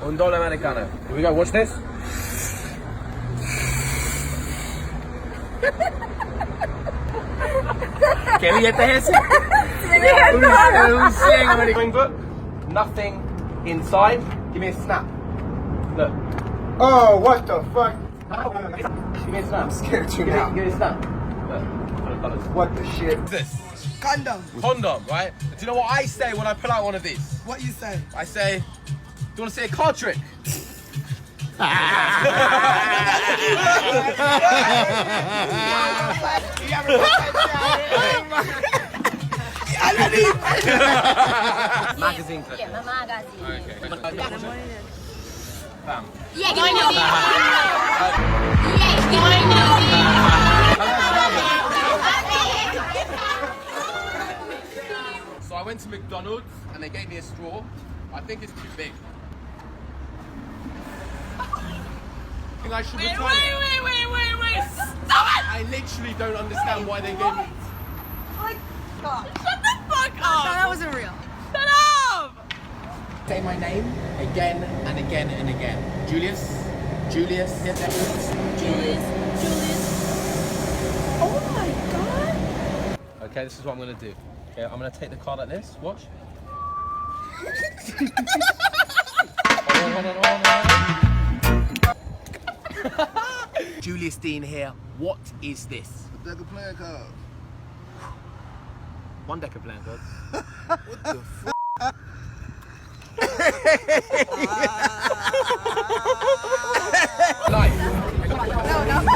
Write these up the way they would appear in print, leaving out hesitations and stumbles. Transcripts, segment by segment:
Un doble americano. Here we go, watch this. ¿Qué billete es ese? Un 100 americano. Nothing inside. Give me a snap. Look. Oh, what the fuck? Give me a snap. I'm scared too Give now. me a snap. Look. What the shit? What's this? Condom. Condom, right? Do you know what I say when I pull out one of these? What you say? I say, do you want to see a card trick? Magazine clip. Yeah, my magazine. Okay. Bam. Yeah, give me no. Yeah, give me no. So I went to McDonald's and they gave me a straw. I think it's too big. I think I should return it. Wait. Stop it! I literally don't understand why they gave me. Like, God. Shut the fuck up! No, that wasn't real. Shut up! Say my name again and again and again. Julius. Julius. Oh my God! Okay, this is what I'm gonna do. Okay, I'm gonna take the card like this. Watch. Hold on. Julius Dean here. What is this? A deck of playing cards. One deck of playing cards. What the fuck? Life. No.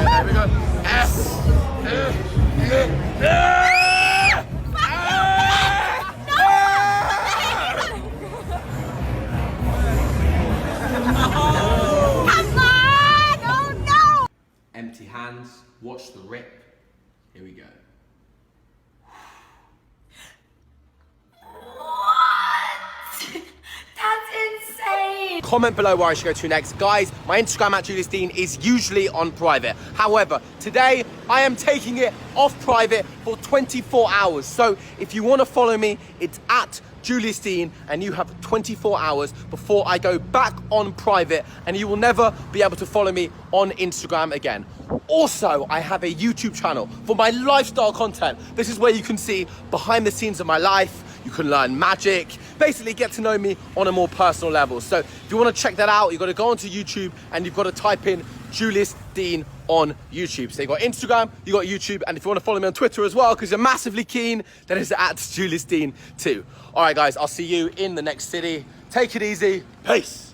There we go. S. Come on! Oh no! Empty hands. Watch the rip. Here we go. That's insane! Comment below where I should go to next. Guys, my Instagram at Julius Dean is usually on private. However, today I am taking it off private for 24 hours. So if you want to follow me, it's at Julius Dean and you have 24 hours before I go back on private and you will never be able to follow me on Instagram again. Also, I have a YouTube channel for my lifestyle content. This is where you can see behind the scenes of my life. You can learn magic, basically get to know me on a more personal level. So if you want to check that out, you've got to go onto YouTube and you've got to type in Julius Dean on YouTube. So you've got Instagram, you've got YouTube, and if you want to follow me on Twitter as well, because you're massively keen, then it's at Julius Dean too. All right, guys, I'll see you in the next city. Take it easy. Peace.